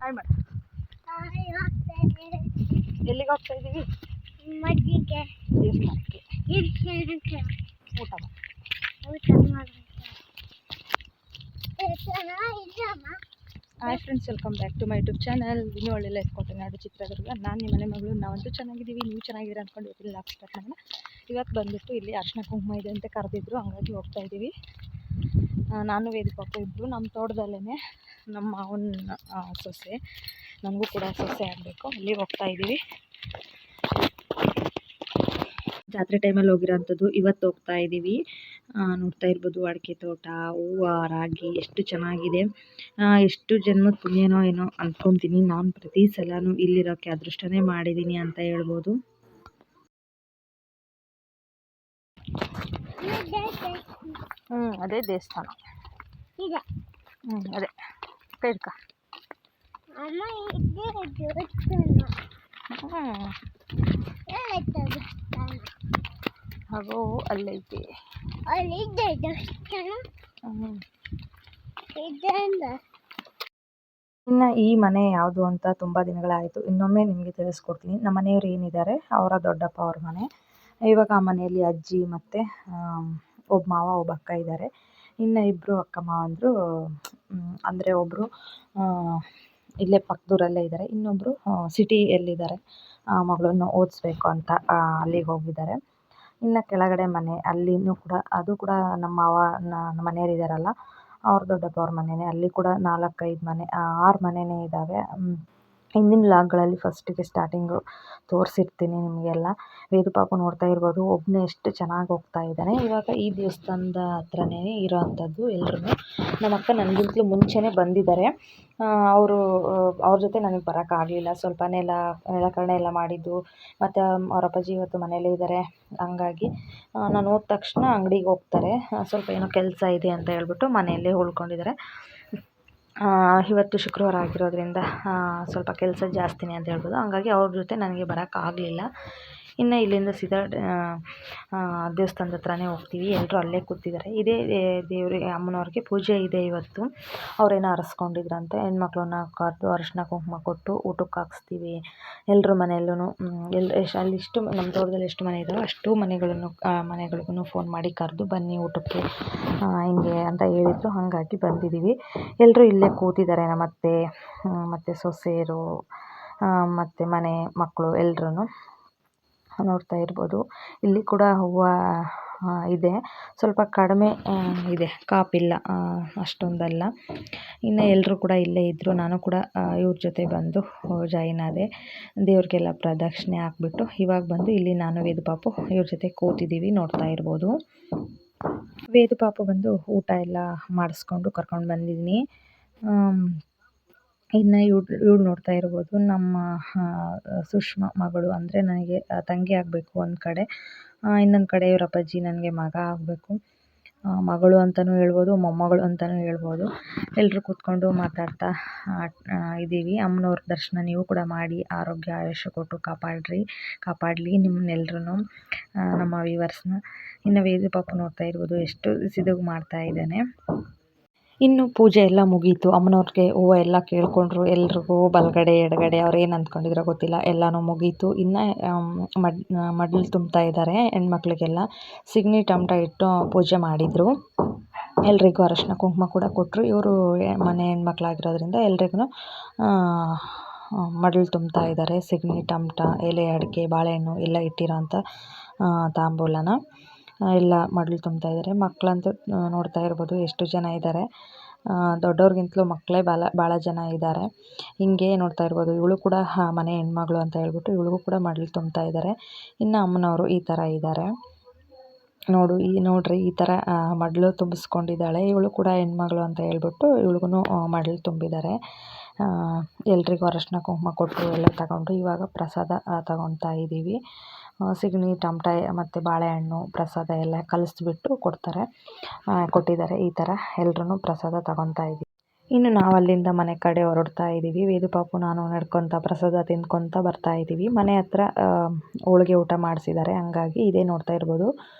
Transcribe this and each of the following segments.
Hi madam, ಎಲ್ಲಿಗೆ ಹೋಗ್ತಾ ಇದ್ದೀವಿ? ಮಜ್ಜಿಗೆ ದೇವಸ್ಥಾನಕ್ಕೆ ಊಟ hi friends, welcome back to my YouTube channel ವಿನೋಳ್ಳಿ ಲೈಫ್ ಕೊಟ್ಟನಾಡು ಚಿತ್ರದುರ್ಗ. ನಾನು ನಿಮ್ಮ ಮನೆ ಮಗಳು. ನಾವಂತೂ ಚೆನ್ನಾಗಿದ್ದೀವಿ, ನೀವು ಚೆನ್ನಾಗಿದ್ದೀರಾ ಅಂದ್ಕೊಂಡು ಇವತ್ತಿನ ಲಾಕ್ ಸ್ಟಾರ್ಟ್ ಮಾಡೋಣ. ಇವತ್ತು ಬಂದುಬಿಟ್ಟು ಇಲ್ಲಿ ಅರ್ಶಿನ ಕುಂಕುಮ ಇದೆ ಅಂತ ಕರೆದಿದ್ರು, ಹಂಗಾಗಿ ಹೋಗ್ತಾ ಇದ್ದೀವಿ. ನಾನು ವೇದಿ ಪಾಪ ಇಬ್ಬರು ನಮ್ಮ ತೋಟದಲ್ಲೇ ನಮ್ಮ ಮಾವನ ಸೊಸೆ, ನನಗೂ ಕೂಡ ಸೊಸೆ ಆಗಬೇಕು, ಅಲ್ಲಿ ಹೋಗ್ತಾ ಇದ್ದೀವಿ. ಜಾತ್ರೆ ಟೈಮಲ್ಲಿ ಹೋಗಿರೋಂಥದ್ದು. ಇವತ್ತು ಹೋಗ್ತಾ ಇದ್ದೀವಿ. ನೋಡ್ತಾ ಇರ್ಬೋದು ಅಡಿಕೆ ತೋಟ, ಹೂವು, ರಾಗಿ ಎಷ್ಟು ಚೆನ್ನಾಗಿದೆ. ಎಷ್ಟು ಜನ್ಮದ ಪುಣ್ಯನೋ ಏನೋ ಅಂದ್ಕೊತೀನಿ. ನಾನು ಪ್ರತಿ ಸಲನೂ ಇಲ್ಲಿರೋಕ್ಕೆ ಅದೃಷ್ಟನೇ ಮಾಡಿದ್ದೀನಿ ಅಂತ ಹೇಳ್ಬೋದು. ಅದೇ ದೇವಸ್ಥಾನ. ಅದೇ ಬೇಡ್ಕ ಹಾಗೂ ಅಲ್ಲೈತೆ. ಇನ್ನು ಈ ಮನೆ ಯಾವುದು ಅಂತ ತುಂಬ ದಿನಗಳಾಯಿತು. ಇನ್ನೊಮ್ಮೆ ನಿಮಗೆ ತಿಳಿಸ್ಕೊಡ್ತೀನಿ. ನಮ್ಮ ಮನೆಯವರು ಏನಿದ್ದಾರೆ ಅವರ ದೊಡ್ಡಪ್ಪ ಅವ್ರ ಮನೆ. ಇವಾಗ ಆ ಮನೆಯಲ್ಲಿ ಅಜ್ಜಿ ಮತ್ತು ಒಬ್ಬ ಮಾವ ಒಬ್ಬ ಅಕ್ಕ ಇದ್ದಾರೆ. ಇನ್ನು ಇಬ್ಬರು ಅಕ್ಕ ಮಾವಂದರು, ಅಂದರೆ ಒಬ್ಬರು ಇಲ್ಲೇ ಪಕ್ಕದೂರಲ್ಲೇ ಇದ್ದಾರೆ, ಇನ್ನೊಬ್ಬರು ಸಿಟಿಯಲ್ಲಿದ್ದಾರೆ. ಮಗಳನ್ನು ಓದಿಸ್ಬೇಕು ಅಂತ ಅಲ್ಲಿಗೆ ಹೋಗಿದ್ದಾರೆ. ಇನ್ನು ಕೆಳಗಡೆ ಮನೆ, ಅಲ್ಲಿನೂ ಕೂಡ ಅದು ಕೂಡ ನಮ್ಮ ಮಾವ ನಮ್ಮ ಮನೆಯವರಿದ್ದಾರಲ್ಲ ಅವ್ರ ದೊಡ್ಡಪ್ಪ ಅವ್ರ ಮನೆಯೇ. ಅಲ್ಲಿ ಕೂಡ 4-5 ಮನೆ 6 ಮನೆಯೇ ಇದ್ದಾವೆ. ಹಿಂದಿನ ವ್ಲಾಗ್ಗಳಲ್ಲಿ ಫಸ್ಟಿಗೆ ಸ್ಟಾರ್ಟಿಂಗು ತೋರಿಸಿರ್ತೀನಿ ನಿಮಗೆಲ್ಲ. ವೇದು ಪಾಪು ನೋಡ್ತಾ ಇರ್ಬೋದು, ಒಬ್ಬನೇ ಎಷ್ಟು ಚೆನ್ನಾಗಿ ಹೋಗ್ತಾ ಇದ್ದಾನೆ. ಇವಾಗ ಈ ದೇವಸ್ಥಾನದ ಹತ್ರನೇ ಇರೋವಂಥದ್ದು. ಎಲ್ಲರೂ ನಮ್ಮ ಅಕ್ಕ ನನಗಿಂತಲೂ ಮುಂಚೆನೇ ಬಂದಿದ್ದಾರೆ. ಅವ್ರ ಜೊತೆ ನನಗೆ ಬರೋಕ್ಕಾಗಲಿಲ್ಲ. ಸ್ವಲ್ಪ ನೆಲಕರಣೆ ಎಲ್ಲ ಮಾಡಿದ್ದು, ಮತ್ತು ಅವ್ರ ಅಪ್ಪಾಜಿ ಇವತ್ತು ಮನೆಯಲ್ಲೇ ಇದ್ದಾರೆ. ಹಂಗಾಗಿ ನಾನು ಹೋದ ತಕ್ಷಣ ಅಂಗಡಿಗೆ ಹೋಗ್ತಾರೆ. ಸ್ವಲ್ಪ ಏನೋ ಕೆಲಸ ಇದೆ ಅಂತ ಹೇಳ್ಬಿಟ್ಟು ಮನೆಯಲ್ಲೇ ಉಳ್ಕೊಂಡಿದ್ದಾರೆ. ಇವತ್ತು ಶುಕ್ರವಾರ ಆಗಿರೋದ್ರಿಂದ ಸ್ವಲ್ಪ ಕೆಲಸ ಜಾಸ್ತಿನೇ ಅಂತ ಹೇಳ್ಬೋದು. ಹಂಗಾಗಿ ಅವ್ರ ಜೊತೆ ನನಗೆ ಬರೋಕ್ಕಾಗಲಿಲ್ಲ. ಇನ್ನು ಇಲ್ಲಿಂದ ಸೀದಾ ದೇವಸ್ಥಾನದ ಹತ್ರನೇ ಹೋಗ್ತೀವಿ. ಎಲ್ಲರೂ ಅಲ್ಲೇ ಕೂತಿದ್ದಾರೆ. ಇದೇ ದೇವ್ರಿಗೆ ಅಮ್ಮನವ್ರಿಗೆ ಪೂಜೆ ಇದೆ ಇವತ್ತು. ಅವರೇನೋ ಹರಸ್ಕೊಂಡಿದ್ರಂತೆ. ಹೆಣ್ಮಕ್ಳನ್ನ ಕರೆದು ಅರಿಶಿನ ಕುಂಕುಮ ಕೊಟ್ಟು ಊಟಕ್ಕೆ ಹಾಕಿಸ್ತೀವಿ. ಎಲ್ಲರ ಮನೆಯಲ್ಲೂ ಅಲ್ಲಿಷ್ಟು ನಮ್ಮ ತೋಟದಲ್ಲಿ ಎಷ್ಟು ಮನೆ ಇದ್ದಾವೆ ಅಷ್ಟು ಮನೆಗಳಿಗೂ ಫೋನ್ ಮಾಡಿ ಕರೆದು ಬನ್ನಿ ಊಟಕ್ಕೆ ಹಿಂಗೆ ಅಂತ ಹೇಳಿದರು. ಹಾಗಾಗಿ ಬಂದಿದ್ದೀವಿ. ಎಲ್ಲರೂ ಇಲ್ಲೇ ಕೂತಿದ್ದಾರೆ. ನಮ್ಮ ಅತ್ತೆ ಮತ್ತು ಸೊಸೆಯರು ಮತ್ತು ಮನೆ ಮಕ್ಕಳು ಎಲ್ಲರೂ ನೋಡ್ತಾ ಇರ್ಬೋದು. ಇಲ್ಲಿ ಕೂಡ ಹೂವು ಇದೆ, ಸ್ವಲ್ಪ ಕಡಿಮೆ ಇದೆ, ಕಾಪಿಲ್ಲ ಅಷ್ಟೊಂದಲ್ಲ. ಇನ್ನು ಎಲ್ಲರೂ ಕೂಡ ಇಲ್ಲೇ ಇದ್ದರು. ನಾನು ಕೂಡ ಇವ್ರ ಜೊತೆ ಬಂದು ಜಾಯಿನ್ ಆದೆ. ದೇವ್ರಿಗೆಲ್ಲ ಪ್ರದಕ್ಷಿಣೆ ಹಾಕ್ಬಿಟ್ಟು ಇವಾಗ ಬಂದು ಇಲ್ಲಿ ನಾನು ವೇದು ಪಾಪು ಇವ್ರ ಜೊತೆ ಕೂತಿದ್ದೀವಿ. ನೋಡ್ತಾ ಇರ್ಬೋದು. ವೇದು ಪಾಪು ಬಂದು ಊಟ ಎಲ್ಲ ಮಾಡಿಸ್ಕೊಂಡು ಕರ್ಕೊಂಡು ಬಂದಿದ್ದೀನಿ. ಇನ್ನು ಇವ್ಳು ನೋಡ್ತಾ ಇರ್ಬೋದು, ನಮ್ಮ ಸುಷ್ಮಾ ಮಗಳು, ಅಂದರೆ ನನಗೆ ತಂಗಿ ಆಗಬೇಕು ಒಂದು ಕಡೆ, ಇನ್ನೊಂದು ಕಡೆ ಇವ್ರ ಅಪ್ಪಾಜಿ ನನಗೆ ಮಗ ಆಗಬೇಕು. ಮಗಳು ಅಂತಲೂ ಹೇಳ್ಬೋದು, ಮೊಮ್ಮಗಳು ಅಂತಲೂ ಹೇಳ್ಬೋದು. ಎಲ್ಲರೂ ಕೂತ್ಕೊಂಡು ಮಾತಾಡ್ತಾ ಇದ್ದೀವಿ. ಅಮ್ಮನವ್ರ ದರ್ಶನ ನೀವು ಕೂಡ ಮಾಡಿ, ಆರೋಗ್ಯ ಆಯುಷ್ಯ ಕೊಟ್ಟು ಕಾಪಾಡಲಿ ನಿಮ್ಮನ್ನೆಲ್ಲರೂ, ನಮ್ಮ ವ್ಯೂವರ್ಸ್ನ. ಇನ್ನು ವೇದು ಪಾಪು ನೋಡ್ತಾ ಇರ್ಬೋದು ಎಷ್ಟು ಸಿದುಗು ಮಾಡ್ತಾ ಇದ್ದಾನೆ. ಇನ್ನು ಪೂಜೆ ಎಲ್ಲ ಮುಗೀತು. ಅಮ್ಮನವ್ರಿಗೆ ಹೂವು ಎಲ್ಲ ಕೇಳ್ಕೊಂಡ್ರು. ಎಲ್ರಿಗೂ ಬಲಗಡೆ ಎಡಗಡೆ ಅವ್ರು ಏನು ಅಂದ್ಕೊಂಡಿದ್ರೋ ಗೊತ್ತಿಲ್ಲ, ಎಲ್ಲನೂ ಮುಗೀತು. ಇನ್ನು ಮಡ್ಲು ತುಂಬ್ತಾ ಇದ್ದಾರೆ ಹೆಣ್ಮಕ್ಳಿಗೆಲ್ಲ. ಸಿಗಣಿ ಟಮಟ ಇಟ್ಟು ಪೂಜೆ ಮಾಡಿದರು. ಎಲ್ರಿಗೂ ಅರಶಿನ ಕುಂಕುಮ ಕೂಡ ಕೊಟ್ಟರು. ಇವರು ಮನೆ ಹೆಣ್ಮಕ್ಳಾಗಿರೋದ್ರಿಂದ ಎಲ್ರಿಗೂ ಮಡ್ಲು ತುಂಬ್ತಾ ಇದ್ದಾರೆ. ಸಿಗಣಿ ಟಮಟ, ಎಲೆ, ಅಡಿಕೆ, ಬಾಳೆಹಣ್ಣು ಎಲ್ಲ ಇಟ್ಟಿರೋಂಥ ತಾಂಬೂಲನ ಎಲ್ಲ ಮಡ್ಲು ತುಂಬ್ತಾ ಇದ್ದಾರೆ. ಮಕ್ಕಳಂತೂ ನೋಡ್ತಾ ಇರ್ಬೋದು ಎಷ್ಟು ಜನ ಇದ್ದಾರೆ. ದೊಡ್ಡವ್ರಿಗಿಂತಲೂ ಮಕ್ಕಳೇ ಭಾಳ ಜನ ಇದ್ದಾರೆ. ಹಿಂಗೆ ನೋಡ್ತಾ ಇರ್ಬೋದು. ಇವಳು ಕೂಡ ಮನೆ ಹೆಣ್ಮಗಳು ಅಂತ ಹೇಳ್ಬಿಟ್ಟು ಇವಳಿಗೂ ಕೂಡ ಮಡ್ಲು ತುಂಬ್ತಾ ಇದ್ದಾರೆ. ಇನ್ನು ಅಮ್ಮನವರು ಈ ಥರ ಇದ್ದಾರೆ. ನೋಡ್ರಿ ಈ ಥರ ಮಡ್ಲು ತುಂಬಿಸ್ಕೊಂಡಿದ್ದಾಳೆ. ಇವಳು ಕೂಡ ಹೆಣ್ಮಗಳು ಅಂತ ಹೇಳ್ಬಿಟ್ಟು ಇವಳಿಗೂ ಮಡ್ಲು ತುಂಬಿದ್ದಾರೆ. ಎಲ್ರಿಗೂ ಅರಶಿನ ಕುಂಕುಮ ಕೊಟ್ಟು ಎಲ್ಲ ತಗೊಂಡು ಇವಾಗ ಪ್ರಸಾದ ತಗೊತಾ ಇದ್ದೀವಿ. ಸಿಗಣಿ ಟಮಟ ಮತ್ತು ಬಾಳೆಹಣ್ಣು ಪ್ರಸಾದ ಎಲ್ಲ ಕಲಿಸ್ಬಿಟ್ಟು ಕೊಟ್ಟಿದ್ದಾರೆ. ಈ ಥರ ಎಲ್ಲರೂ ಪ್ರಸಾದ ತಗೊತಾ ಇದ್ದೀವಿ. ಇನ್ನು ನಾವು ಅಲ್ಲಿಂದ ಮನೆ ಕಡೆ ಹೊರಡ್ತಾ ಇದ್ದೀವಿ. ವೇದು ಪಾಪು ನಾನು ನಡ್ಕೊತ ಪ್ರಸಾದ ತಿಂದ್ಕೊತ ಬರ್ತಾ ಇದ್ದೀವಿ. ಮನೆ ಹತ್ರ ಹೋಳಿಗೆ ಊಟ ಮಾಡಿಸಿದ್ದಾರೆ. ಹಂಗಾಗಿ ಇದೇ ನೋಡ್ತಾ ಇರ್ಬೋದು,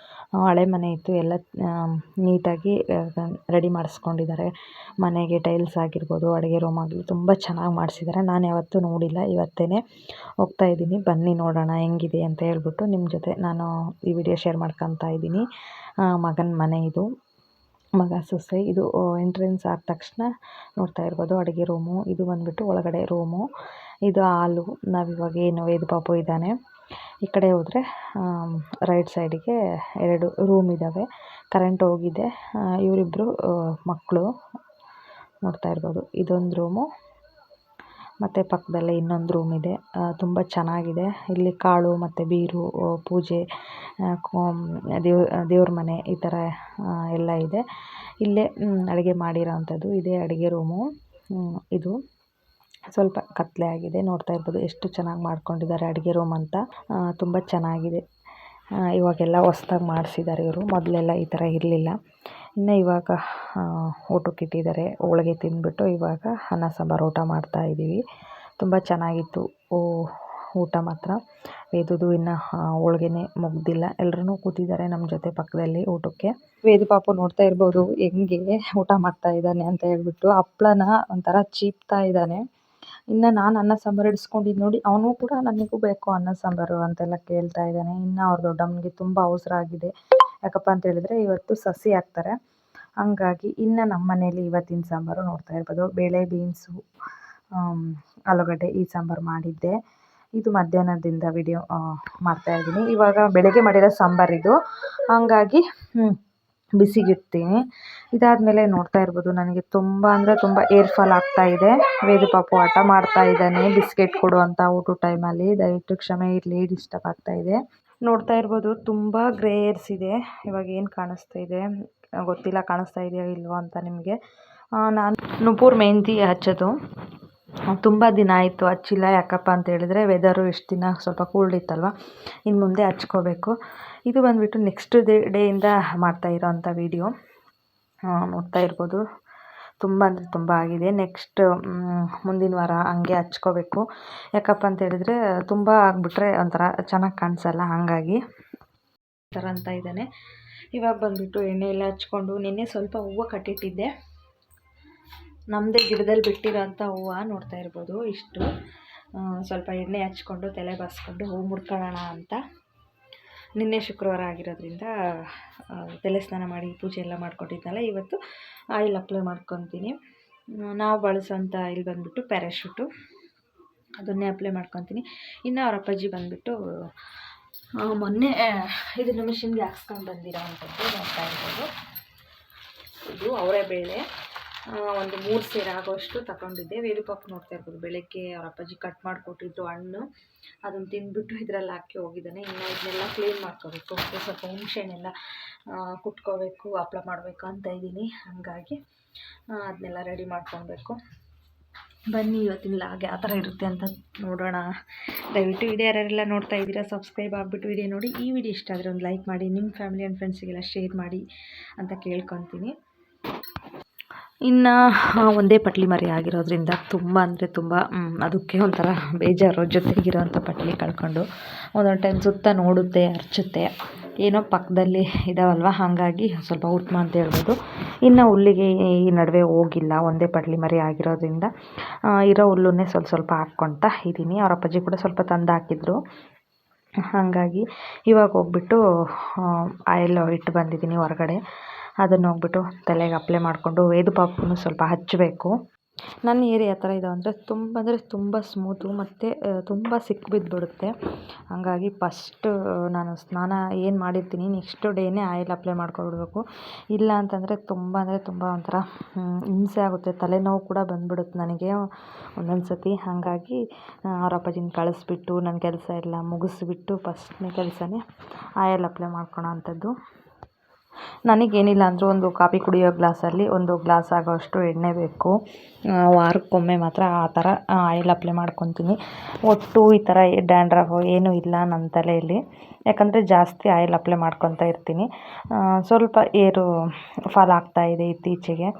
ಹಳೆ ಮನೆ ಇತ್ತು, ಎಲ್ಲ ನೀಟಾಗಿ ರೆಡಿ ಮಾಡಿಸ್ಕೊಂಡಿದ್ದಾರೆ. ಮನೆಗೆ ಟೈಲ್ಸ್ ಆಗಿರ್ಬೋದು, ಅಡುಗೆ ರೂಮ್ ಆಗಲಿ ತುಂಬ ಚೆನ್ನಾಗಿ ಮಾಡಿಸಿದ್ದಾರೆ. ನಾನು ಯಾವತ್ತೂ ನೋಡಿಲ್ಲ, ಇವತ್ತೇ ಹೋಗ್ತಾ ಇದ್ದೀನಿ. ಬನ್ನಿ ನೋಡೋಣ ಹೆಂಗಿದೆ ಅಂತ ಹೇಳ್ಬಿಟ್ಟು ನಿಮ್ಮ ಜೊತೆ ನಾನು ಈ ವಿಡಿಯೋ ಶೇರ್ ಮಾಡ್ಕೊತಾ ಇದ್ದೀನಿ. ಮಗನ ಮನೆ ಇದು, ಮಗ ಸೊಸೆ. ಇದು ಎಂಟ್ರೆನ್ಸ್ ಆದ ತಕ್ಷಣ ನೋಡ್ತಾ ಇರ್ಬೋದು ಅಡುಗೆ ರೂಮು. ಇದು ಬಂದುಬಿಟ್ಟು ಒಳಗಡೆ ರೂಮು. ಇದು ಹಾಲು. ನಾವಿವಾಗ ಏನು ವೇದ ಪಾಪು ಇದ್ದಾನೆ. ಈ ಕಡೆ ಹೋದರೆ ರೈಟ್ ಸೈಡಿಗೆ 2 ರೂಮ್ ಇದ್ದಾವೆ. ಕರೆಂಟ್ ಹೋಗಿದೆ. ಇವರಿಬ್ಬರು ಮಕ್ಕಳು ನೋಡ್ತಾ ಇರ್ಬೋದು. ಇದೊಂದು ರೂಮು ಮತ್ತು ಪಕ್ಕದಲ್ಲೇ ಇನ್ನೊಂದು ರೂಮ್ ಇದೆ. ತುಂಬ ಚೆನ್ನಾಗಿದೆ. ಇಲ್ಲಿ ಕಾಳು ಮತ್ತು ಬೀರು, ಪೂಜೆ, ದೇವ್ರ ಮನೆ ಈ ಥರ ಎಲ್ಲ ಇದೆ. ಇಲ್ಲೇ ಅಡುಗೆ ಮಾಡಿರೋ ಅಂಥದ್ದು. ಇದೇ ಅಡುಗೆ ರೂಮು. ಇದು ಸ್ವಲ್ಪ ಕತ್ತಲೆ ಆಗಿದೆ. ನೋಡ್ತಾ ಇರ್ಬೋದು ಎಷ್ಟು ಚೆನ್ನಾಗಿ ಮಾಡ್ಕೊಂಡಿದ್ದಾರೆ ಅಡುಗೆ ರೂಮ್ ಅಂತ. ತುಂಬ ಚೆನ್ನಾಗಿದೆ. ಇವಾಗೆಲ್ಲ ಹೊಸ್ದಾಗಿ ಮಾಡಿಸಿದ್ದಾರೆ ಇವರು. ಮೊದಲೆಲ್ಲ ಈ ಥರ ಇರಲಿಲ್ಲ. ಇನ್ನು ಇವಾಗ ಊಟಕ್ಕೆ ಇಟ್ಟಿದ್ದಾರೆ. ಹೋಳಿಗೆ ತಿಂದುಬಿಟ್ಟು ಇವಾಗ ಅನ್ನ ಸಾಂಬಾರು ಊಟ ಮಾಡ್ತಾಯಿದ್ದೀವಿ. ತುಂಬ ಚೆನ್ನಾಗಿತ್ತು ಊಟ ಮಾತ್ರ. ವೇದುದು ಇನ್ನು ಹೋಳ್ಗೆನೇ ಮುಗ್ದಿಲ್ಲ. ಎಲ್ಲರೂ ಕೂತಿದ್ದಾರೆ ನಮ್ಮ ಜೊತೆ ಪಕ್ಕದಲ್ಲಿ ಊಟಕ್ಕೆ. ವೇದು ಪಾಪು ನೋಡ್ತಾ ಇರ್ಬೋದು ಹೆಂಗೆ ಊಟ ಮಾಡ್ತಾ ಇದ್ದಾನೆ ಅಂತ ಹೇಳ್ಬಿಟ್ಟು. ಹಪ್ಳನ ಒಂಥರ ಚೀಪ್ತಾ ಇದ್ದಾನೆ. ಇನ್ನು ನಾನು ಅನ್ನ ಸಾಂಬಾರು ಇಡಿಸ್ಕೊಂಡಿದ್ದು ನೋಡಿ ಅವನು ಕೂಡ ನನಗೂ ಬೇಕು ಅನ್ನ ಸಾಂಬಾರು ಅಂತೆಲ್ಲ ಕೇಳ್ತಾ ಇದ್ದಾನೆ. ಇನ್ನು ಅವ್ರ ದೊಡ್ಡಮ್ಮನಿಗೆ ತುಂಬ ಅವಸರ ಆಗಿದೆ. ಯಾಕಪ್ಪ ಅಂತ ಹೇಳಿದ್ರೆ ಇವತ್ತು ಸಸಿ ಹಾಕ್ತಾರೆ. ಹಂಗಾಗಿ ಇನ್ನು ನಮ್ಮ ಮನೇಲಿ ಇವತ್ತಿನ ಸಾಂಬಾರು ನೋಡ್ತಾ ಇರ್ಬೋದು. ಬೇಳೆ, ಬೀನ್ಸು, ಆಲೂಗಡ್ಡೆ ಈ ಸಾಂಬಾರು ಮಾಡಿದ್ದೆ. ಇದು ಮಧ್ಯಾಹ್ನದಿಂದ ವಿಡಿಯೋ ಮಾಡ್ತಾಯಿದ್ದೀನಿ. ಇವಾಗ ಬೆಳಗ್ಗೆ ಮಾಡಿರೋ ಸಾಂಬಾರಿದು, ಹಂಗಾಗಿ ಬಿಸಿಗಿಡ್ತೀನಿ. ಇದಾದಮೇಲೆ ನೋಡ್ತಾ ಇರ್ಬೋದು ನನಗೆ ತುಂಬ ಅಂದರೆ ತುಂಬ ಏರ್ ಫಾಲ್ ಆಗ್ತಾಯಿದೆ. ವೇದು ಪಾಪು ಹಠ ಮಾಡ್ತಾ ಇದ್ದಾನೆ ಬಿಸ್ಕೆಟ್ ಕೊಡು ಅಂತ ಊಟದ ಟೈಮಲ್ಲಿ. ದಯವಿಟ್ಟು ಕ್ಷಮೆ ಇರಲಿ, ಡಿಸ್ಟರ್ಬ್ ಆಗ್ತಾಯಿದೆ. ನೋಡ್ತಾ ಇರ್ಬೋದು ತುಂಬ ಗ್ರೇ ಏರ್ಸ್ ಇದೆ. ಇವಾಗ ಏನು ಕಾಣಿಸ್ತಾ ಇದೆ ಗೊತ್ತಿಲ್ಲ, ಕಾಣಿಸ್ತಾ ಇದೆಯೋ ಇಲ್ವೋ ಅಂತ ನಿಮಗೆ. ನಾನು ನುಪುರ್ ಮೆಹಂದಿ ಹಚ್ಚೋದು ತುಂಬ ದಿನ ಆಯಿತು ಹಚ್ಚಿಲ್ಲ. ಯಾಕಪ್ಪ ಅಂತ ಹೇಳಿದ್ರೆ ವೆದರು ಇಷ್ಟು ದಿನ ಸ್ವಲ್ಪ ಕೂಲ್ಡ್ ಇತ್ತಲ್ವ, ಇನ್ನು ಮುಂದೆ ಹಚ್ಕೋಬೇಕು. ಇದು ಬಂದುಬಿಟ್ಟು ನೆಕ್ಸ್ಟ್ ಡೇಯಿಂದ ಮಾಡ್ತಾ ಇರೋವಂಥ ವೀಡಿಯೋ. ನೋಡ್ತಾ ಇರ್ಬೋದು ತುಂಬ ಅಂದರೆ ತುಂಬ ಆಗಿದೆ. ನೆಕ್ಸ್ಟ್ ಮುಂದಿನ ವಾರ ಹಂಗೆ ಹಚ್ಕೋಬೇಕು. ಯಾಕಪ್ಪ ಅಂತ ಹೇಳಿದ್ರೆ ತುಂಬ ಆಗಿಬಿಟ್ರೆ ಒಂಥರ ಚೆನ್ನಾಗಿ ಕಾಣಿಸಲ್ಲ, ಹಾಗಾಗಿ ಈ ಥರ ಅಂತ ಇದ್ದಾನೆ. ಇವಾಗ ಬಂದುಬಿಟ್ಟು ಎಣ್ಣೆ ಎಲ್ಲ ಹಚ್ಕೊಂಡು, ನಿನ್ನೆ ಸ್ವಲ್ಪ ಹೂವು ಕಟ್ಟಿಟ್ಟಿದ್ದೆ. ನಮ್ಮದೇ ಗಿಡದಲ್ಲಿ ಬಿಟ್ಟಿರೋಂಥ ಹೂವು ನೋಡ್ತಾ ಇರ್ಬೋದು. ಇಷ್ಟು ಸ್ವಲ್ಪ ಎಣ್ಣೆ ಹಚ್ಕೊಂಡು ತಲೆ ಬಾರಿಸ್ಕೊಂಡು ಹೂವು ಮುಡ್ಕೊಳ್ಳೋಣ ಅಂತ. ನಿನ್ನೆ ಶುಕ್ರವಾರ ಆಗಿರೋದ್ರಿಂದ ತಲೆ ಸ್ನಾನ ಮಾಡಿ ಪೂಜೆ ಎಲ್ಲ ಮಾಡ್ಕೊಟ್ಟಿದ್ನಲ್ಲ, ಇವತ್ತು ಆಯಿಲ್ ಅಪ್ಲೈ ಮಾಡ್ಕೊತೀನಿ. ನಾವು ಬಳಸೋಂಥ ಆಯಿಲ್ ಬಂದುಬಿಟ್ಟು ಪ್ಯಾರಾಶೂಟು, ಅದನ್ನೇ ಅಪ್ಲೈ ಮಾಡ್ಕೊತೀನಿ. ಇನ್ನು ಅವ್ರ ಅಪ್ಪಾಜಿ ಬಂದುಬಿಟ್ಟು ಮೊನ್ನೆ ಇದನ್ನು ಮಿಷಿನ್ಗೆ ಹಾಕ್ಸ್ಕೊಂಡು ಬಂದಿರೋ ಅಂಥದ್ದು ನೋಡ್ತಾ ಇರ್ಬೋದು. ಇದು ಅವರೇ ಬೇಳೆ ಒಂದು 3 ಸೇರು ಆಗೋಷ್ಟು ತಗೊಂಡಿದ್ದೆ. ವೇದು ಪಾಪು ನೋಡ್ತಾ ಇರ್ಬೋದು ಬೆಳಗ್ಗೆ ಅವ್ರ ಅಪ್ಪಾಜಿ ಕಟ್ ಮಾಡಿಕೊಟ್ಟಿದ್ರು ಹಣ್ಣು, ಅದನ್ನು ತಿಂದ್ಬಿಟ್ಟು ಇದರಲ್ಲಿ ಹಾಕಿ ಹೋಗಿದ್ದಾನೆ. ಇನ್ನು ಇದನ್ನೆಲ್ಲ ಕ್ಲೀನ್ ಮಾಡ್ಕೋಬೇಕು. ಸ್ವಲ್ಪ ಹುಣಸೆಹಣ್ಣೆಲ್ಲ ಕುಟ್ಕೋಬೇಕು, ಹಪ್ಳ ಮಾಡಬೇಕು ಅಂತ ಇದ್ದೀನಿ. ಹಾಗಾಗಿ ಅದನ್ನೆಲ್ಲ ರೆಡಿ ಮಾಡ್ಕೊಬೇಕು. ಬನ್ನಿ ಇವತ್ತಿನ ಲಾಗ್ ಯಾವ ಥರ ಇರುತ್ತೆ ಅಂತ ನೋಡೋಣ. ದಯವಿಟ್ಟು ವಿಡಿಯೋ ಯಾರೆಲ್ಲ ನೋಡ್ತಾ ಇದ್ದೀರಾ ಸಬ್ಸ್ಕ್ರೈಬ್ ಆಗಿಬಿಟ್ಟು ವಿಡಿಯೋ ನೋಡಿ. ಈ ವಿಡಿಯೋ ಇಷ್ಟ ಆದರೆ ಒಂದು ಲೈಕ್ ಮಾಡಿ, ನಿಮ್ಮ ಫ್ಯಾಮಿಲಿ ಆ್ಯಂಡ್ ಫ್ರೆಂಡ್ಸಿಗೆಲ್ಲ ಶೇರ್ ಮಾಡಿ ಅಂತ ಕೇಳ್ಕೊತೀನಿ. ಇನ್ನು ಒಂದೇ ಪಟ್ಲಿ ಮರಿ ಆಗಿರೋದ್ರಿಂದ ತುಂಬ ಅಂದರೆ ತುಂಬ ಅದಕ್ಕೆ ಒಂಥರ ಬೇಜಾರು. ಜೊತೆಗಿರೋಂಥ ಪಟ್ಲಿ ಕಳ್ಕೊಂಡು ಒಂದೊಂದು ಟೈಮ್ ಸುತ್ತ ನೋಡುತ್ತೆ, ಅರ್ಚುತ್ತೆ. ಏನೋ ಪಕ್ಕದಲ್ಲಿ ಇದಾವಲ್ವ, ಹಾಗಾಗಿ ಸ್ವಲ್ಪ ಉತ್ಮ ಅಂತ ಹೇಳ್ಬೋದು. ಇನ್ನು ಹುಲ್ಲಿಗೆ ಈ ನಡುವೆ ಹೋಗಿಲ್ಲ, ಒಂದೇ ಪಟ್ಲಿ ಮರಿ ಆಗಿರೋದ್ರಿಂದ ಇರೋ ಹುಲ್ಲನ್ನೇ ಸ್ವಲ್ಪ ಹಾಕ್ಕೊಳ್ತಾ ಇದ್ದೀನಿ. ಅವ್ರ ಅಪ್ಪಾಜಿ ಕೂಡ ಸ್ವಲ್ಪ ತಂದು ಹಾಕಿದ್ರು. ಹಾಗಾಗಿ ಇವಾಗ ಹೋಗ್ಬಿಟ್ಟು ಆಯಿಲ್ ಇಟ್ಟು ಬಂದಿದ್ದೀನಿ ಹೊರಗಡೆ. ಅದನ್ನು ಹೋಗ್ಬಿಟ್ಟು ತಲೆಗೆ ಅಪ್ಲೈ ಮಾಡಿಕೊಂಡು ವೇದು ಪಾಪುನು ಸ್ವಲ್ಪ ಹಚ್ಚಬೇಕು. ನನ್ನ ಏರಿಯಾ ಥರ ಇದಾವೆ ಅಂದರೆ ತುಂಬ ಸ್ಮೂತು ಮತ್ತು ತುಂಬ ಸಿಕ್ಕಿಬಿದ್ದುಬಿಡುತ್ತೆ. ಹಾಗಾಗಿ ಫಸ್ಟ್ ನಾನು ಸ್ನಾನ ಏನು ಮಾಡಿರ್ತೀನಿ ನೆಕ್ಸ್ಟ್ ಡೇನೇ ಆಯಿಲ್ ಅಪ್ಲೈ ಮಾಡ್ಕೊಬಿಡ್ಬೇಕು. ಇಲ್ಲ ಅಂತಂದರೆ ತುಂಬ ಒಂಥರ ಹಿಂಸೆ ಆಗುತ್ತೆ. ತಲೆನೋವು ಕೂಡ ಬಂದುಬಿಡುತ್ತೆ ನನಗೆ ಒಂದೊಂದು ಸತಿ. ಹಾಗಾಗಿ ಅವ್ರ ಅಪ್ಪಾಜಿನ ಕಳಿಸ್ಬಿಟ್ಟು ನನ್ನ ಕೆಲಸ ಎಲ್ಲ ಮುಗಿಸ್ಬಿಟ್ಟು ಫಸ್ಟ್ನೇ ಕೆಲಸನೇ ಆಯಿಲ್ ಅಪ್ಲೈ ಮಾಡ್ಕೊಳೋ ಅಂಥದ್ದು. ನನಗೇನಿಲ್ಲ ಅಂದರೂ ಒಂದು ಕಾಫಿ ಕುಡಿಯೋ ಗ್ಲಾಸಲ್ಲಿ 1 ಗ್ಲಾಸ್ ಆಗೋಷ್ಟು ಎಣ್ಣೆ ಬೇಕು. ವಾರಕ್ಕೊಮ್ಮೆ ಮಾತ್ರ ಆ ಥರ ಆಯಿಲ್ ಅಪ್ಲೈ ಮಾಡ್ಕೊತೀನಿ. ಒಟ್ಟು ಈ ಥರ ಡ್ಯಾಂಡ್ರಫ್ ಏನೂ ಇಲ್ಲ ನನ್ನ ತಲೆಯಲ್ಲಿ. ಯಾಕಂದರೆ ಜಾಸ್ತಿ ಆಯಿಲ್ ಅಪ್ಲೈ ಮಾಡ್ಕೊತಾ ಇರ್ತೀನಿ. ಸ್ವಲ್ಪ ಏರು ಫಾಲ್ ಆಗ್ತಾಯಿದೆ ಇತ್ತೀಚೆಗೆ.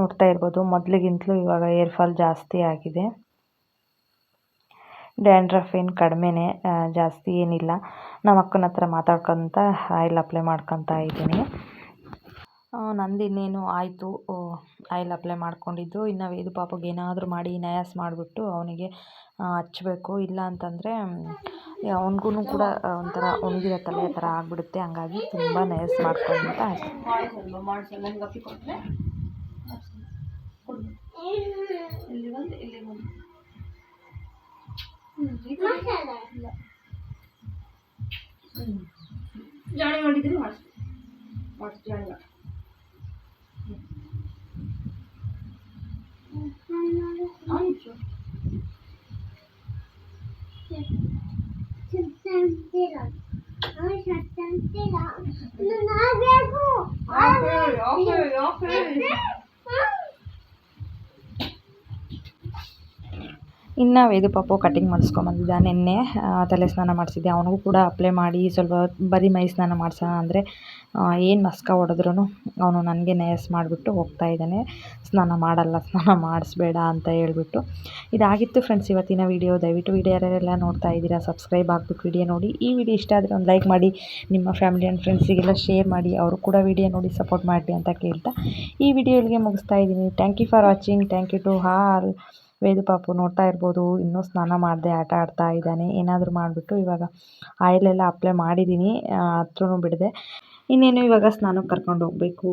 ನೋಡ್ತಾ ಇರ್ಬೋದು ಮೊದಲಿಗಿಂತಲೂ ಇವಾಗ ಏರ್ ಫಾಲ್ ಜಾಸ್ತಿ ಆಗಿದೆ. ಡ್ಯಾಂಡ್ರಫ್ ಏನು ಕಡಿಮೆನೇ, ಜಾಸ್ತಿ ಏನಿಲ್ಲ. ನಮ್ಮ ಅಕ್ಕನ ಹತ್ರ ಮಾತಾಡ್ಕೊತ ಆಯಿಲ್ ಅಪ್ಲೈ ಮಾಡ್ಕೊತಾ ಇದ್ದೀನಿ. ನಂದು ಇನ್ನೇನು ಆಯಿತು, ಆಯಿಲ್ ಅಪ್ಲೈ ಮಾಡ್ಕೊಂಡಿದ್ದು. ಇನ್ನು ವೇದು ಪಾಪಗೆ ಏನಾದರೂ ಮಾಡಿ ನಯಾಸ್ ಮಾಡಿಬಿಟ್ಟು ಅವನಿಗೆ ಹಚ್ಚಬೇಕು. ಇಲ್ಲ ಅಂತಂದರೆ ಅವನಿಗೂ ಕೂಡ ಒಂಥರ ಒಣಗಿರೋ ತಲೆ ಥರ ಆಗಿಬಿಡುತ್ತೆ. ಹಂಗಾಗಿ ತುಂಬ ನಯಾಸ್ ಮಾಡ್ಕೊಂತ ಜಾಣಿ ಮಾಡಿದ್ರೆ ಮಾಡಿಸಿ ಜಾಣಿ ಮಾಡಿ. ಇನ್ನು ವೇದು ಪಾಪು ಕಟಿಂಗ್ ಮಾಡಿಸ್ಕೊಂಬಂದಿದ್ದ. ನಿನ್ನೆ ತಲೆ ಸ್ನಾನ ಮಾಡಿಸಿದ್ದೆ. ಅವನಿಗೂ ಕೂಡ ಅಪ್ಲೈ ಮಾಡಿ ಸ್ವಲ್ಪ ಬರೀ ಮೈ ಸ್ನಾನ ಮಾಡಿಸೋಣ ಅಂದರೆ ಏನು ಮಸ್ಕ ಹೊಡೆದ್ರೂ ಅವನು ನನಗೆ ನಯಸ್ ಮಾಡಿಬಿಟ್ಟು ಹೋಗ್ತಾ ಇದ್ದಾನೆ. ಸ್ನಾನ ಮಾಡಿಸ್ಬೇಡ ಅಂತ ಹೇಳ್ಬಿಟ್ಟು. ಇದಾಗಿತ್ತು ಫ್ರೆಂಡ್ಸ್ ಇವತ್ತಿನ ವೀಡಿಯೋ. ದಯವಿಟ್ಟು ವೀಡಿಯೋ ಯಾರೆಲ್ಲ ನೋಡ್ತಾ ಇದ್ದೀರಾ ಸಬ್ಸ್ಕ್ರೈಬ್ ಆಗಿಬಿಟ್ಟು ವೀಡಿಯೋ ನೋಡಿ. ಈ ವಿಡಿಯೋ ಇಷ್ಟ ಆದರೆ ಒಂದು ಲೈಕ್ ಮಾಡಿ, ನಿಮ್ಮ ಫ್ಯಾಮಿಲಿ ಆ್ಯಂಡ್ ಫ್ರೆಂಡ್ಸಿಗೆಲ್ಲ ಶೇರ್ ಮಾಡಿ, ಅವರು ಕೂಡ ವೀಡಿಯೋ ನೋಡಿ ಸಪೋರ್ಟ್ ಮಾಡಿ ಅಂತ ಕೇಳ್ತಾ ಈ ವಿಡಿಯೋ ಇಲ್ಲಿಗೆ ಮುಗಿಸ್ತಾ ಇದ್ದೀನಿ. Thank you for watching. Thank you to all. ವೇದು ಪಾಪು ನೋಡ್ತಾ ಇರ್ಬೋದು, ಇನ್ನೂ ಸ್ನಾನ ಮಾಡದೆ ಆಟ ಆಡ್ತಾ ಇದ್ದಾನೆ. ಏನಾದರೂ ಮಾಡಿಬಿಟ್ಟು ಇವಾಗ ಆಯಿಲೆಲ್ಲ ಅಪ್ಲೈ ಮಾಡಿದ್ದೀನಿ, ಹತ್ರನೂ ಬಿಡದೆ. ಇನ್ನೇನು ಇವಾಗ ಸ್ನಾನಕ್ಕೆ ಕರ್ಕೊಂಡು ಹೋಗಬೇಕು.